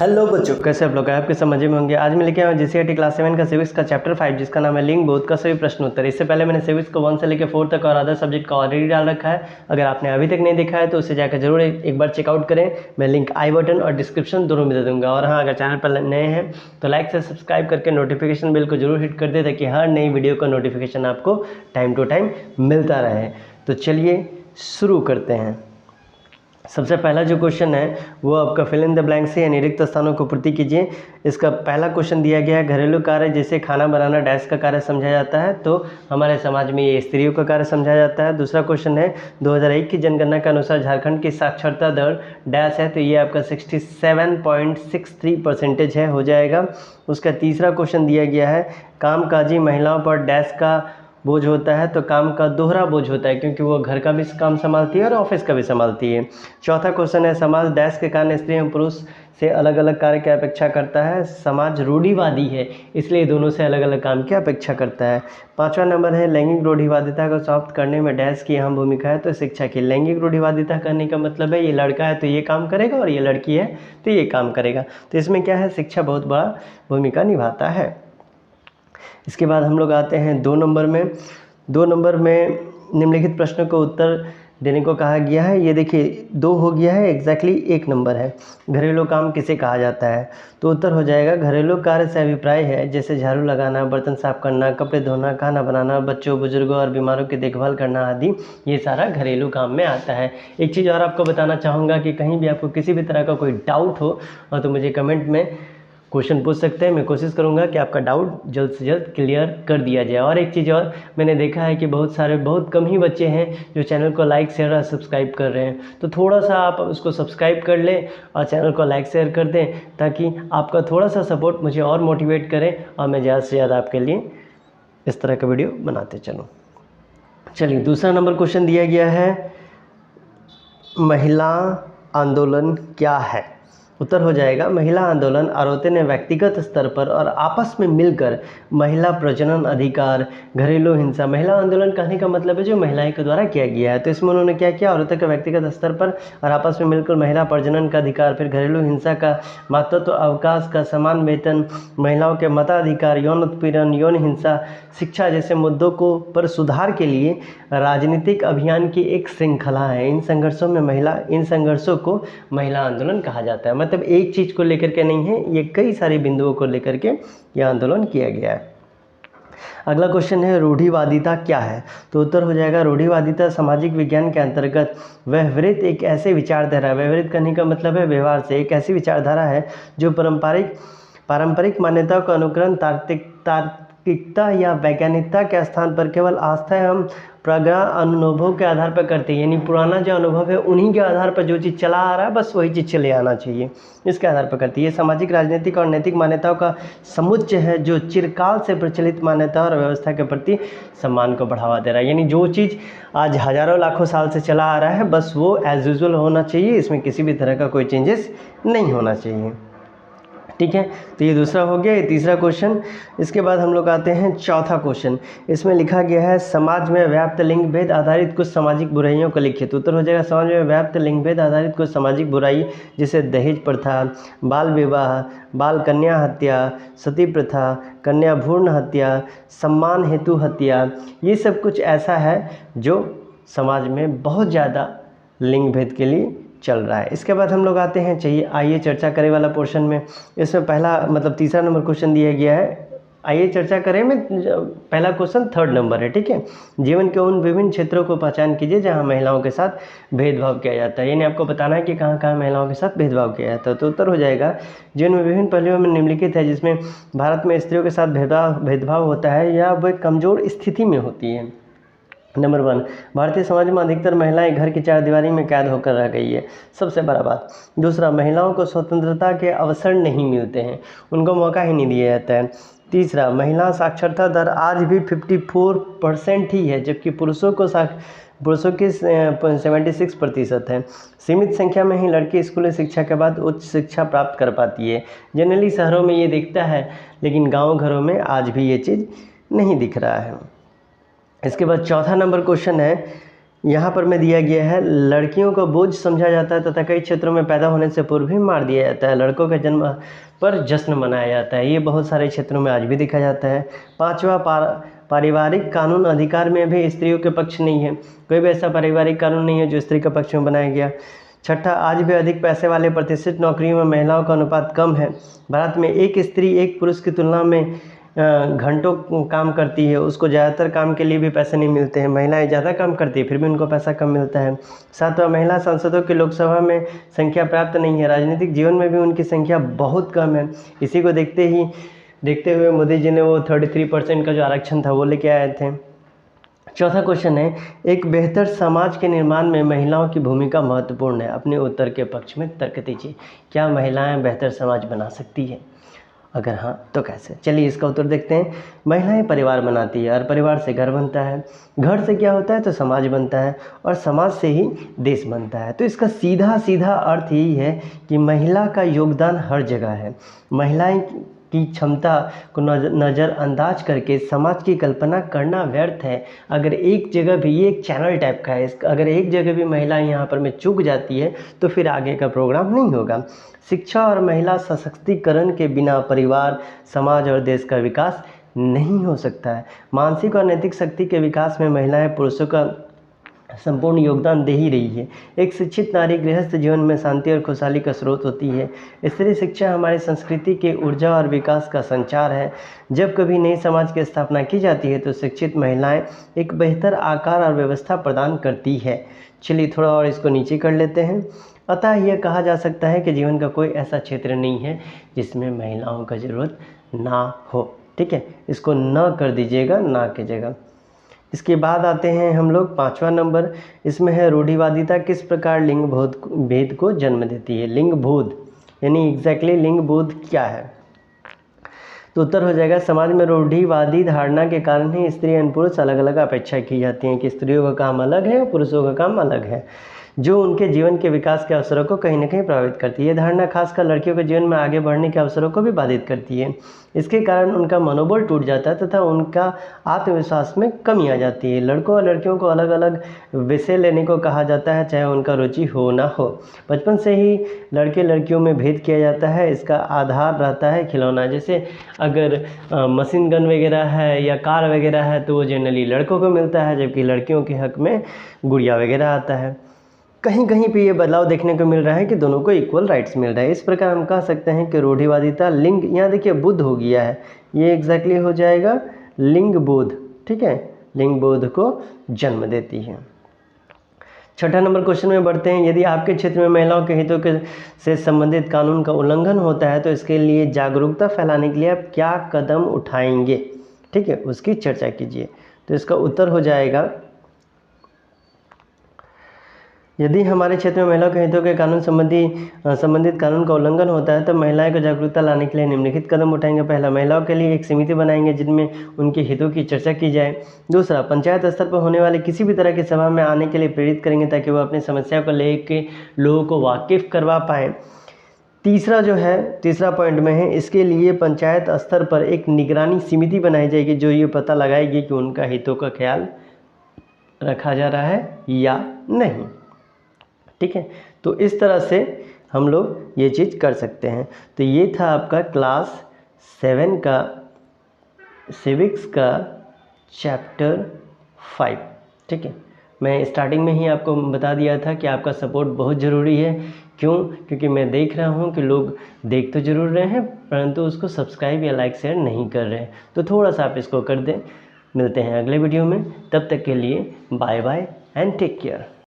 Hello बच्चों, कैसे आप लोग हैं? आपके समझ में होंगे। आज मैं लेके आया हूँ जीसीईआरटी क्लास 7 का सिविक्स का चैप्टर 5 जिसका नाम है लिंग बोध का सभी प्रश्न उत्तर। इससे पहले मैंने सिविक्स को 1 से लेकर 4 तक और अदर सब्जेक्ट का ऑलरेडी डाल रखा है। अगर आपने अभी तक नहीं देखा है तो उसे जाकर जरूर एक बार चेकआउट करें। मैं लिंक आई बटन और डिस्क्रिप्शन दोनों में दे दूँगा। और हाँ, अगर चैनल पर नए हैं तो लाइक से सब्सक्राइब करके नोटिफिकेशन बिल को जरूर हिट कर दे ताकि हर नई वीडियो का नोटिफिकेशन आपको टाइम टू टाइम मिलता रहे। तो चलिए शुरू करते हैं। सबसे पहला जो क्वेश्चन है वो आपका फिल इन द ब्लैंक से यानी रिक्त स्थानों को पूर्ति कीजिए। इसका पहला क्वेश्चन दिया गया है, घरेलू कार्य जैसे खाना बनाना डैश का कार्य समझा जाता है, तो हमारे समाज में ये स्त्रियों का कार्य समझा जाता है। दूसरा क्वेश्चन है 2001 की जनगणना के अनुसार झारखंड की साक्षरता दर डैश है, तो ये आपका 67.63% है, हो जाएगा। उसका तीसरा क्वेश्चन दिया गया है कामकाजी महिलाओं पर डैश का बोझ होता है, तो काम का दोहरा बोझ होता है क्योंकि वो घर का भी काम संभालती है और ऑफिस का भी संभालती है। चौथा क्वेश्चन है समाज डैश के कारण स्त्री एवं पुरुष से अलग अलग कार्य की अपेक्षा करता है, समाज रूढ़िवादी है इसलिए दोनों से अलग अलग काम की अपेक्षा करता है। पांचवा नंबर है लैंगिक रूढ़िवादिता को समाप्त करने में डैश की अहम भूमिका है, तो शिक्षा की। लैंगिक रूढ़िवादिता करने का मतलब है ये लड़का है तो ये काम करेगा और ये लड़की है तो ये काम करेगा, तो इसमें क्या है, शिक्षा बहुत बड़ा भूमिका निभाता है। इसके बाद हम लोग आते हैं 2 नंबर में। 2 नंबर में निम्नलिखित प्रश्नों को उत्तर देने को कहा गया है। ये देखिए 2 हो गया है, एग्जैक्टली 1 नंबर है। घरेलू काम किसे कहा जाता है, तो उत्तर हो जाएगा घरेलू कार्य से अभिप्राय है जैसे झाड़ू लगाना, बर्तन साफ करना, कपड़े धोना, खाना बनाना, बच्चों बुजुर्गों और बीमारों की देखभाल करना आदि, ये सारा घरेलू काम में आता है। एक चीज़ और आपको बताना चाहूँगा कि कहीं भी आपको किसी भी तरह का कोई डाउट हो तो मुझे कमेंट में क्वेश्चन पूछ सकते हैं। मैं कोशिश करूंगा कि आपका डाउट जल्द से जल्द क्लियर कर दिया जाए। और एक चीज़ और, मैंने देखा है कि बहुत कम ही बच्चे हैं जो चैनल को लाइक शेयर और सब्सक्राइब कर रहे हैं, तो थोड़ा सा आप उसको सब्सक्राइब कर लें और चैनल को लाइक शेयर कर दें ताकि आपका थोड़ा सा सपोर्ट मुझे और मोटिवेट करे और मैं ज़्यादा से ज़्यादा आपके लिए इस तरह का वीडियो बनाते चलूँ। चलिए, दूसरा नंबर क्वेश्चन दिया गया है महिला आंदोलन क्या है। उत्तर हो जाएगा महिला आंदोलन औरतें ने व्यक्तिगत स्तर पर और आपस में मिलकर महिला प्रजनन अधिकार, घरेलू हिंसा। महिला आंदोलन कहने का मतलब है जो महिलाएं के द्वारा किया गया है, तो इसमें उन्होंने क्या किया, औरतों के व्यक्तिगत स्तर पर और आपस में मिलकर महिला प्रजनन का अधिकार, फिर घरेलू हिंसा का, मातृत्व अवकाश का, समान वेतन, महिलाओं के मताधिकार, यौन उत्पीड़न, यौन हिंसा, शिक्षा जैसे मुद्दों को पर सुधार के लिए राजनीतिक अभियान की एक श्रृंखला है। इन संघर्षों को महिला आंदोलन कहा जाता है। मतलब एक चीज़ को लेकर के नहीं है, ये कई सारे बिंदुओं को लेकर के यह आंदोलन किया गया है। अगला क्वेश्चन है रूढ़िवादिता क्या है, तो उत्तर हो जाएगा रूढ़िवादिता सामाजिक विज्ञान के अंतर्गत व्यवहारिक एक ऐसे विचारधारा, व्यवहारिक करने का मतलब है व्यवहार से, एक ऐसी विचारधारा है जो पारंपरिक मान्यताओं का अनुकरण, तार्किकता या वैज्ञानिकता के स्थान पर केवल आस्था एवं प्रगाढ़ अनुभवों के आधार पर करते हैं। यानी पुराना जो अनुभव है उन्हीं के आधार पर जो चीज़ चला आ रहा है बस वही चीज़ चले आना चाहिए, इसके आधार पर करती है। ये सामाजिक, राजनीतिक और नैतिक मान्यताओं का समुच्चय है जो चिरकाल से प्रचलित मान्यता और व्यवस्था के प्रति सम्मान को बढ़ावा दे रहा है। यानी जो चीज़ आज हजारों लाखों साल से चला आ रहा है बस वो एज यूजुअल होना चाहिए, इसमें किसी भी तरह का कोई चेंजेस नहीं होना चाहिए। ठीक है, तो ये दूसरा हो गया। ये तीसरा क्वेश्चन। इसके बाद हम लोग आते हैं चौथा क्वेश्चन। इसमें लिखा गया है समाज में व्याप्त लिंग भेद आधारित कुछ सामाजिक बुराइयों को लिखिए, तो उत्तर हो जाएगा समाज में व्याप्त लिंग भेद आधारित कुछ सामाजिक बुराई जैसे दहेज प्रथा, बाल विवाह, बाल कन्या हत्या, सती प्रथा, कन्या भ्रूण हत्या, सम्मान हेतु हत्या, ये सब कुछ ऐसा है जो समाज में बहुत ज़्यादा लिंग भेद के लिए चल रहा है। इसके बाद हम लोग आते हैं आइए चर्चा करें वाला पोर्शन में। इसमें तीसरा नंबर क्वेश्चन दिया गया है, आइए चर्चा करें में पहला क्वेश्चन 3rd नंबर है। ठीक है, जीवन के उन विभिन्न क्षेत्रों को पहचान कीजिए जहां महिलाओं के साथ भेदभाव किया जाता है। यानी आपको बताना है कि कहां कहां महिलाओं के साथ भेदभाव किया जाता है, तो उत्तर हो जाएगा जीवन में विभिन्न पहलुओं में निम्नलिखित है जिसमें भारत में स्त्रियों के साथ भेदभाव होता है या वह कमजोर स्थिति में होती है। नंबर 1, भारतीय समाज में अधिकतर महिलाएं घर की चारदीवारी में कैद होकर रह गई है, सबसे बड़ा बात। दूसरा, महिलाओं को स्वतंत्रता के अवसर नहीं मिलते हैं, उनको मौका ही नहीं दिया जाता है। तीसरा, महिला साक्षरता दर आज भी 54% ही है जबकि पुरुषों की 76% है। सीमित संख्या में ही लड़की स्कूली शिक्षा के बाद उच्च शिक्षा प्राप्त कर पाती है। जनरली शहरों में ये दिखता है लेकिन गाँव घरों में आज भी ये चीज़ नहीं दिख रहा है। इसके बाद चौथा नंबर क्वेश्चन है यहाँ पर में दिया गया है, लड़कियों को बोझ समझा जाता है तथा कई क्षेत्रों में पैदा होने से पूर्व ही मार दिया जाता है। लड़कों के जन्म पर जश्न मनाया जाता है। ये बहुत सारे क्षेत्रों में आज भी देखा जाता है। पांचवा, पारिवारिक कानून अधिकार में भी स्त्रियों के पक्ष नहीं है। कोई भी ऐसा पारिवारिक कानून नहीं है जो स्त्री के पक्ष में बनाया गया। छठा, आज भी अधिक पैसे वाले प्रतिष्ठित नौकरियों में महिलाओं का अनुपात कम है। भारत में एक स्त्री एक पुरुष की तुलना में घंटों काम करती है, उसको ज़्यादातर काम के लिए भी पैसे नहीं मिलते हैं। महिलाएं ज़्यादा काम करती है फिर भी उनको पैसा कम मिलता है। सातवां, महिला सांसदों की लोकसभा में संख्या पर्याप्त नहीं है। राजनीतिक जीवन में भी उनकी संख्या बहुत कम है। इसी को देखते हुए मोदी जी ने वो 33% का जो आरक्षण था वो लेके आए थे। चौथा क्वेश्चन है, एक बेहतर समाज के निर्माण में महिलाओं की भूमिका महत्वपूर्ण है। अपने उत्तर के पक्ष में तर्क दीजिए। क्या महिलाएं बेहतर समाज बना सकती है? अगर हाँ तो कैसे? चलिए इसका उत्तर देखते हैं। महिलाएं परिवार बनाती है और परिवार से घर बनता है। घर से क्या होता है तो समाज बनता है और समाज से ही देश बनता है। तो इसका सीधा सीधा अर्थ यही है कि महिला का योगदान हर जगह है। महिलाएं की क्षमता को नज़रअंदाज करके समाज की कल्पना करना व्यर्थ है। अगर एक जगह भी, ये एक चैनल टाइप का है, अगर एक जगह भी महिला यहाँ पर में चूक जाती है तो फिर आगे का प्रोग्राम नहीं होगा। शिक्षा और महिला सशक्तिकरण के बिना परिवार, समाज और देश का विकास नहीं हो सकता है। मानसिक और नैतिक शक्ति के विकास में महिलाएं पुरुषों का संपूर्ण योगदान दे ही रही है। एक शिक्षित नारी गृहस्थ जीवन में शांति और खुशहाली का स्रोत होती है। स्त्री शिक्षा हमारी संस्कृति के ऊर्जा और विकास का संचार है। जब कभी नए समाज की स्थापना की जाती है तो शिक्षित महिलाएं एक बेहतर आकार और व्यवस्था प्रदान करती है। चलिए थोड़ा और इसको नीचे कर लेते हैं। अतः यह कहा जा सकता है कि जीवन का कोई ऐसा क्षेत्र नहीं है जिसमें महिलाओं का ज़रूरत ना हो। ठीक है, इसको न कर दीजिएगा, ना की जगह। इसके बाद आते हैं हम लोग 5वां नंबर। इसमें है, रूढ़िवादिता किस प्रकार लिंग भेद को जन्म देती है? लिंग बोध यानी एग्जैक्टली लिंग बोध क्या है? तो उत्तर हो जाएगा, समाज में रूढ़िवादी धारणा के कारण ही स्त्री और पुरुष अलग अलग अपेक्षा की जाती हैं कि स्त्रियों का काम अलग है और पुरुषों का काम अलग है, जो उनके जीवन के विकास के अवसरों को कहीं न कहीं प्रभावित करती है। ये धारणा खासकर लड़कियों के जीवन में आगे बढ़ने के अवसरों को भी बाधित करती है। इसके कारण उनका मनोबल टूट जाता है तथा उनका आत्मविश्वास में कमी आ जाती है। लड़कों और लड़कियों को अलग अलग विषय लेने को कहा जाता है, चाहे उनका रुचि हो ना हो। बचपन से ही लड़के लड़कियों में भेद किया जाता है। इसका आधार रहता है खिलौना। जैसे अगर मशीन गन वगैरह है या कार वगैरह है तो वो जनरली लड़कों को मिलता है, जबकि लड़कियों के हक में गुड़िया वगैरह आता है। कहीं कहीं पे ये बदलाव देखने को मिल रहा है कि दोनों को इक्वल राइट्स मिल रहा है। इस प्रकार हम कह सकते हैं कि रूढ़िवादिता लिंग, यहाँ देखिए बुद्ध हो गया है, ये एग्जैक्टली हो जाएगा लिंग बोध। ठीक है, लिंग बोध को जन्म देती है। छठा नंबर क्वेश्चन में बढ़ते हैं। यदि आपके क्षेत्र में महिलाओं के हितों के से संबंधित कानून का उल्लंघन होता है तो इसके लिए जागरूकता फैलाने के लिए आप क्या कदम उठाएंगे? ठीक है, उसकी चर्चा कीजिए। तो इसका उत्तर हो जाएगा, यदि हमारे क्षेत्र में महिलाओं के हितों के संबंधित कानून का उल्लंघन होता है तो महिलाएं को जागरूकता लाने के लिए निम्नलिखित कदम उठाएंगे। पहला, महिलाओं के लिए एक समिति बनाएंगे जिनमें उनके हितों की चर्चा की जाए। दूसरा, पंचायत स्तर पर होने वाले किसी भी तरह की सभा में आने के लिए प्रेरित करेंगे ताकि वो अपनी समस्या को लेकर लोगों को वाकिफ करवा पाएँ। तीसरा जो है, तीसरा पॉइंट में है, इसके लिए पंचायत स्तर पर एक निगरानी समिति बनाई जाएगी जो ये पता लगाएगी कि उनका हितों का ख्याल रखा जा रहा है या नहीं। ठीक है, तो इस तरह से हम लोग ये चीज़ कर सकते हैं। तो ये था आपका क्लास 7 का सिविक्स का चैप्टर 5। ठीक है, मैं स्टार्टिंग में ही आपको बता दिया था कि आपका सपोर्ट बहुत ज़रूरी है। क्यों? क्योंकि मैं देख रहा हूँ कि लोग देख तो ज़रूर रहे हैं परंतु उसको सब्सक्राइब या लाइक शेयर नहीं कर रहे हैं। तो थोड़ा सा आप इसको कर दें। मिलते हैं अगले वीडियो में, तब तक के लिए bye bye and take care.